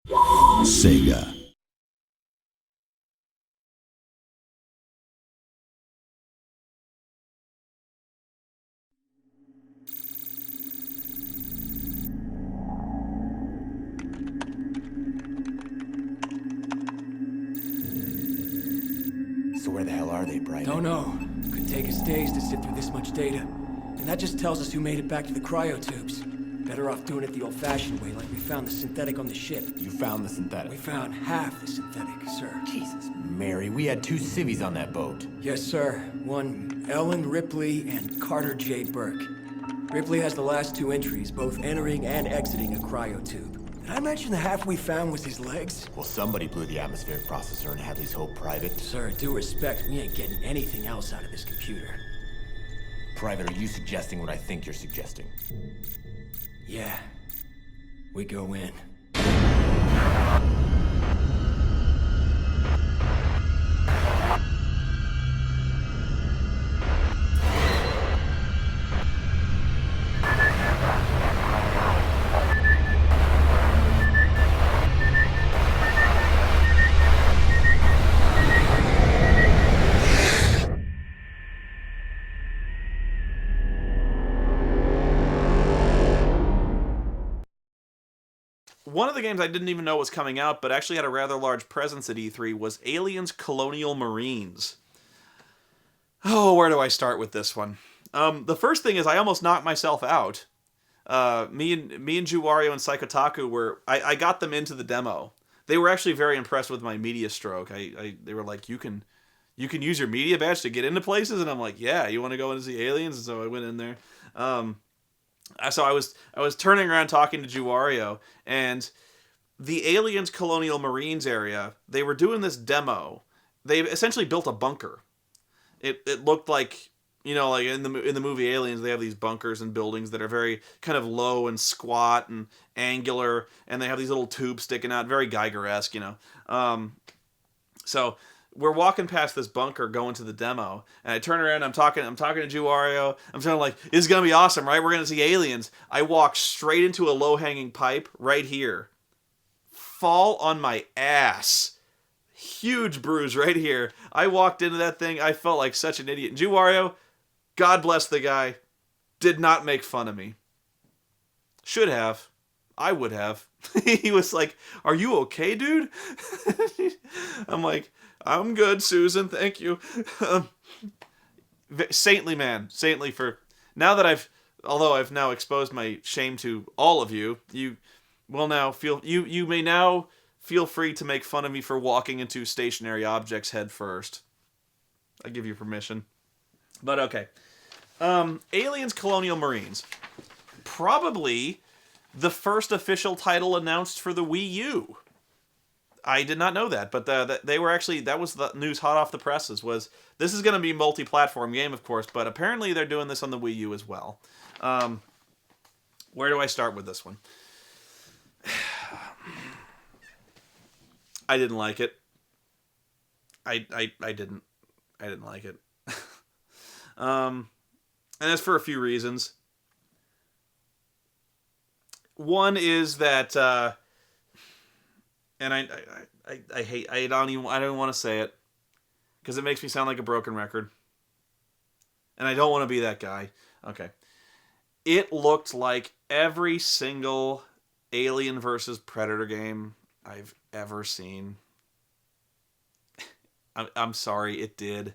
Sega. So where the hell are they, Brian? Don't know. Could take us days to sift through this much data. And that just tells us who made it back to the cryotubes. Better off doing it the old-fashioned way, like we found the synthetic on the ship. You found the synthetic? We found half the synthetic, sir. Jesus, Mary, we had 2 civvies on that boat. Yes, sir. One, Ellen Ripley and Carter J. Burke. Ripley has the last 2 entries, both entering and exiting a cryotube. Did I mention the half we found was his legs? Well, somebody blew the atmospheric processor in Hadley's Hope private. Sir, due respect, we ain't getting anything else out of this computer. Private, are you suggesting what I think you're suggesting? Yeah. We go in. One of the games I didn't even know was coming out, but actually had a rather large presence at E3, was Aliens Colonial Marines. Oh, where do I start with this one? The first thing is I almost knocked myself out. Me and Juwario and Psychotaku I got them into the demo. They were actually very impressed with my media stroke. They were like, you can use your media badge to get into places, and I'm like, yeah, you want to go and see aliens? And so I went in there. So I was turning around talking to Juwario, and the Aliens Colonial Marines area, they were doing this demo. They essentially built a bunker. It looked like, you know, like in the movie Aliens, they have these bunkers and buildings that are very kind of low and squat and angular, and they have these little tubes sticking out, very Geiger-esque, you know. So we're walking past this bunker going to the demo, and I turn around, I'm talking to Juwario. I'm saying, like, this is going to be awesome, right? We're going to see aliens. I walk straight into a low-hanging pipe right here. Fall on my ass. Huge bruise right here. I walked into that thing. I felt like such an idiot. And Juwario, God bless the guy, did not make fun of me. Should have. I would have. He was like, "Are you okay, dude?" I'm like, "I'm good, Susan. Thank you." Saintly man. Saintly for... Now that although I've now exposed my shame to all of you, you will now feel... You may now feel free to make fun of me for walking into stationary objects head first. I give you permission. But okay. Aliens Colonial Marines. Probably the first official title announced for the Wii U. I did not know that, but they were actually... That was the news hot off the presses, was this is going to be a multi-platform game, of course, but apparently they're doing this on the Wii U as well. Where do I start with this one? I didn't like it. I didn't like it. And that's for a few reasons. One is that, and I hate, I don't want to say it, because it makes me sound like a broken record, and I don't want to be that guy. Okay, it looked like every single Alien versus Predator game I've ever seen. I'm sorry, it did.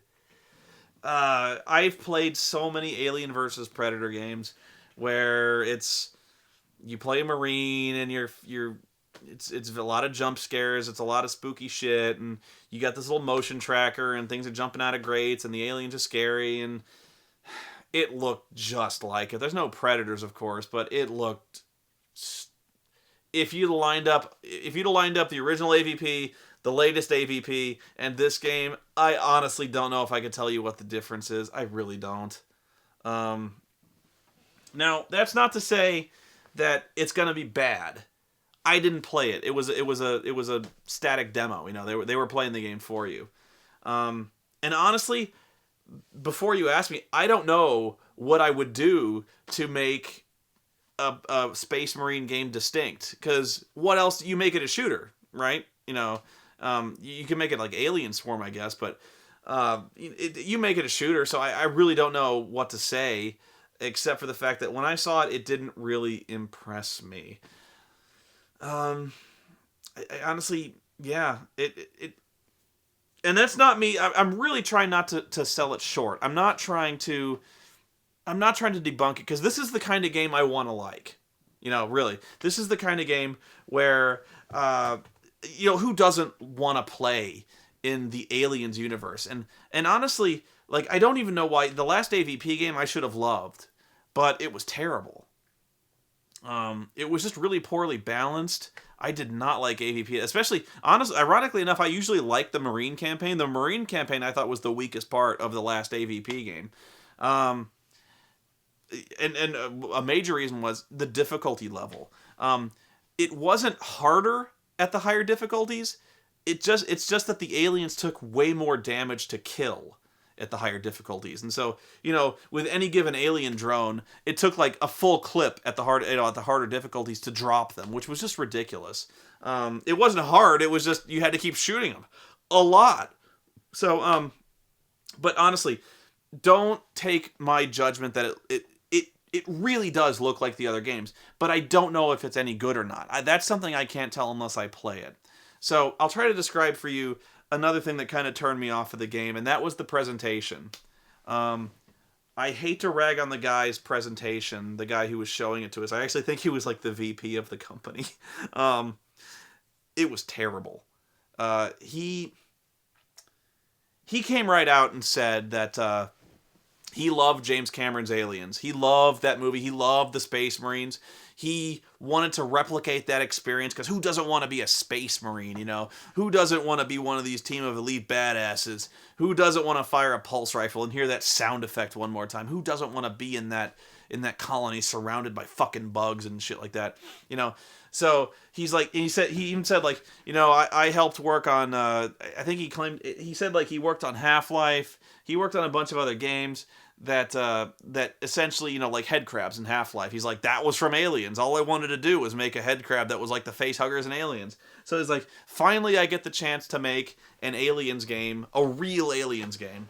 I've played so many Alien versus Predator games where you play a Marine and it's a lot of jump scares, it's a lot of spooky shit, and you got this little motion tracker and things are jumping out of grates and the aliens are scary, and it looked just like it. There's no predators, of course, but it looked... If you'd have lined up the original AVP, the latest AVP, and this game, I honestly don't know if I could tell you what the difference is. I really don't. Now, that's not to say that it's going to be bad. I didn't play it. It was a static demo. You know, they were playing the game for you. And honestly, before you ask me, I don't know what I would do to make a Space Marine game distinct, because what else? You make it a shooter, right? You can make it like Alien Swarm, I guess, but you make it a shooter, so I really don't know what to say, except for the fact that when I saw it, it didn't really impress me. I honestly, yeah, and that's not me. I'm really trying not to sell it short. I'm not trying to debunk it, because this is the kind of game I want to like. Really, this is the kind of game where, who doesn't want to play in the Aliens universe? And honestly, like, I don't even know why. The last AVP game I should have loved, but it was terrible. It was just really poorly balanced. I did not like AVP, especially, honestly, ironically enough, I usually like the Marine campaign. The Marine campaign I thought was the weakest part of the last AVP game. And a major reason was the difficulty level. It wasn't harder at the higher difficulties. It's just that the aliens took way more damage to kill at the higher difficulties. And so, with any given alien drone, it took like a full clip at the harder difficulties to drop them, which was just ridiculous. It wasn't hard, it was just you had to keep shooting them a lot. So, but honestly, don't take my judgment that it really does look like the other games, but I don't know if it's any good or not. That's something I can't tell unless I play it. So I'll try to describe for you another thing that kind of turned me off of the game, and that was the presentation. I hate to rag on the guy's presentation, the guy who was showing it to us. I actually think he was like the VP of the company. It was terrible. He came right out and said that he loved James Cameron's Aliens. He loved that movie. He loved the Space Marines. He wanted to replicate that experience, because who doesn't want to be a Space Marine, Who doesn't want to be one of these team of elite badasses? Who doesn't want to fire a pulse rifle and hear that sound effect one more time? Who doesn't want to be in that colony surrounded by fucking bugs and shit like that? So he even said like, I helped work on, I think he said like he worked on Half-Life. He worked on a bunch of other games that essentially, like head crabs in Half-Life. He's like, that was from Aliens. All I wanted to do was make a head crab that was like the face huggers in Aliens. So he's like, finally I get the chance to make an Aliens game, a real Aliens game.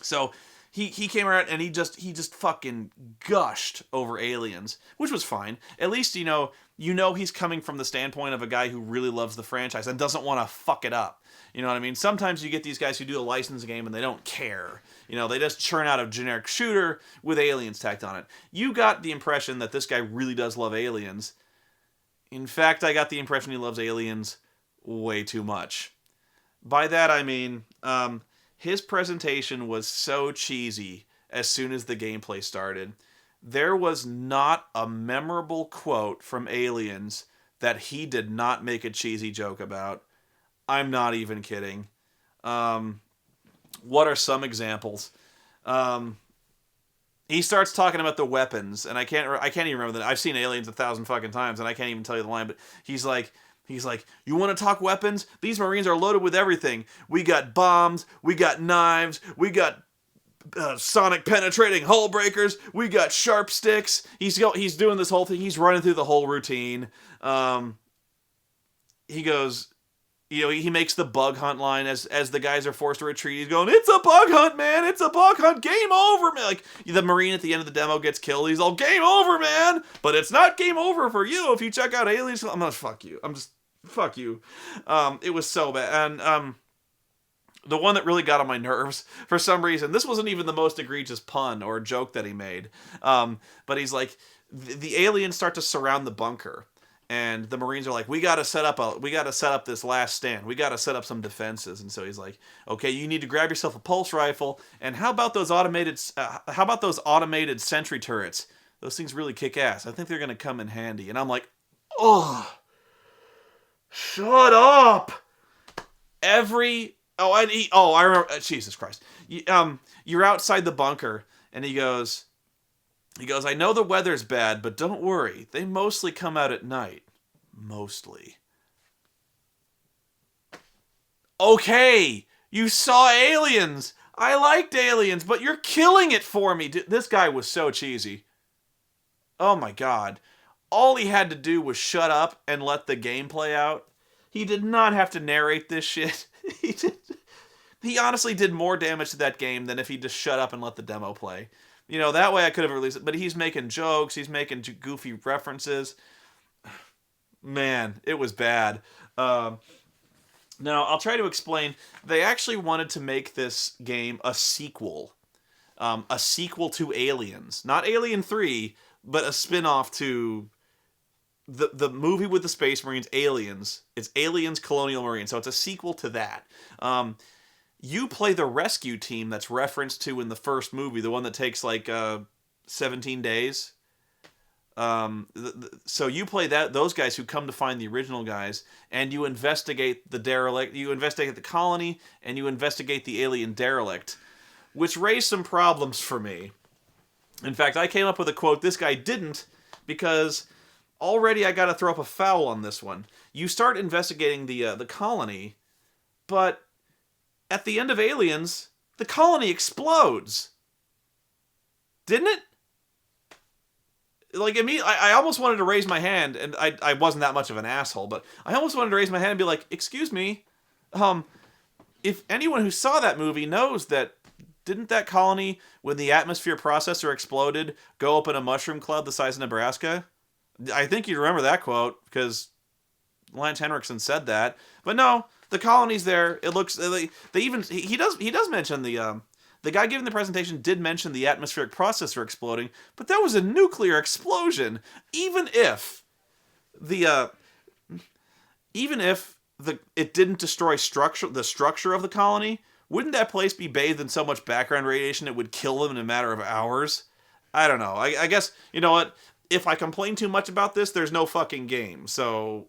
So he came around and he just fucking gushed over Aliens, which was fine. At least, he's coming from the standpoint of a guy who really loves the franchise and doesn't want to fuck it up. You know what I mean? Sometimes you get these guys who do a licensed game and they don't care. They just churn out a generic shooter with aliens tacked on it. You got the impression that this guy really does love Aliens. In fact, I got the impression he loves Aliens way too much. By that I mean, his presentation was so cheesy as soon as the gameplay started. There was not a memorable quote from Aliens that he did not make a cheesy joke about. I'm not even kidding. What are some examples? He starts talking about the weapons, and I can't even remember that. I've seen Aliens 1,000 fucking times, and I can't even tell you the line. But he's like, you want to talk weapons? These Marines are loaded with everything. We got bombs, we got knives, we got sonic penetrating hull breakers, we got sharp sticks. He's doing this whole thing. He's running through the whole routine. He goes, he makes the bug hunt line as the guys are forced to retreat. He's going, it's a bug hunt, man. It's a bug hunt. Game over, man. Like, the Marine at the end of the demo gets killed. He's all, game over, man. But it's not game over for you if you check out Aliens. I'm gonna fuck you. Fuck you. It was so bad. And the one that really got on my nerves, for some reason, this wasn't even the most egregious pun or joke that he made. But he's like, the aliens start to surround the bunker. And the Marines are like, we gotta set up this last stand. We gotta set up some defenses. And so he's like, okay, you need to grab yourself a pulse rifle. And how about those automated sentry turrets? Those things really kick ass. I think they're gonna come in handy. And I'm like, oh, shut up. I remember. Jesus Christ. You're outside the bunker, and he goes, I know the weather's bad, but don't worry. They mostly come out at night. Mostly. Okay, you saw Aliens. I liked Aliens, but you're killing it for me. This guy was so cheesy. Oh my god. All he had to do was shut up and let the game play out. He did not have to narrate this shit. he did. He honestly did more damage to that game than if he just shut up and let the demo play. You know, that way I could have released it, but he's making jokes, he's making goofy references. Man, it was bad. Now, I'll try to explain. They actually wanted to make this game a sequel. A sequel to Aliens. Not Alien 3, but a spin-off to the movie with the Space Marines, Aliens. It's Aliens Colonial Marines, so it's a sequel to that. You play the rescue team that's referenced to in the first movie, the one that takes like 17 days. So you play those guys who come to find the original guys, and you investigate the derelict. You investigate the colony, and you investigate the alien derelict, which raised some problems for me. In fact, I came up with a quote this guy didn't, because already I got to throw up a foul on this one. You start investigating the colony, but at the end of Aliens, the colony explodes. Didn't it? Like, I almost wanted to raise my hand, and I wasn't that much of an asshole, but I almost wanted to raise my hand and be like, excuse me, if anyone who saw that movie knows that, didn't that colony, when the atmosphere processor exploded, go up in a mushroom cloud the size of Nebraska? I think you remember that quote, because Lance Henriksen said that. But no, the colony's there. It looks, they even, he does mention the guy giving the presentation did mention the atmospheric processor exploding, but that was a nuclear explosion. Even if it didn't destroy the structure of the colony, wouldn't that place be bathed in so much background radiation it would kill them in a matter of hours? I don't know. I guess, you know what? If I complain too much about this, there's no fucking game. So,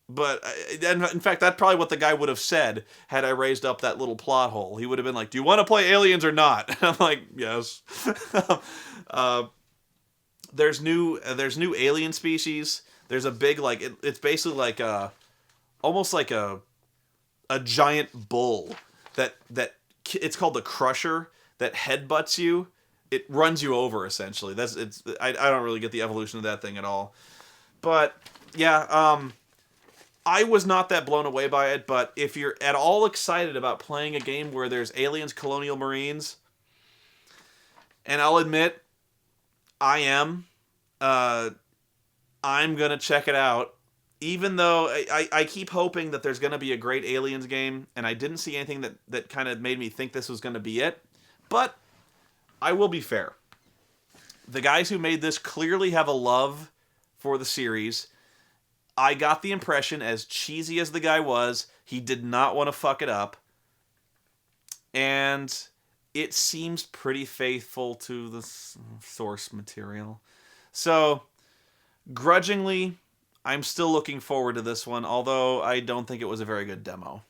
but in fact, that's probably what the guy would have said had I raised up that little plot hole. He would have been like, "Do you want to play Aliens or not?" And I'm like, "Yes." There's new alien species. There's a big it's basically like almost like a giant bull that it's called the Crusher that headbutts you. It runs you over essentially. I don't really get the evolution of that thing at all. But yeah, I was not that blown away by it, but if you're at all excited about playing a game where there's aliens, Colonial Marines, and I'll admit, I am, I'm gonna check it out. Even though I keep hoping that there's gonna be a great Aliens game, and I didn't see anything that kind of made me think this was gonna be it. But I will be fair. The guys who made this clearly have a love for the series. I got the impression, as cheesy as the guy was, he did not want to fuck it up. And it seems pretty faithful to the source material. So, grudgingly, I'm still looking forward to this one, although I don't think it was a very good demo.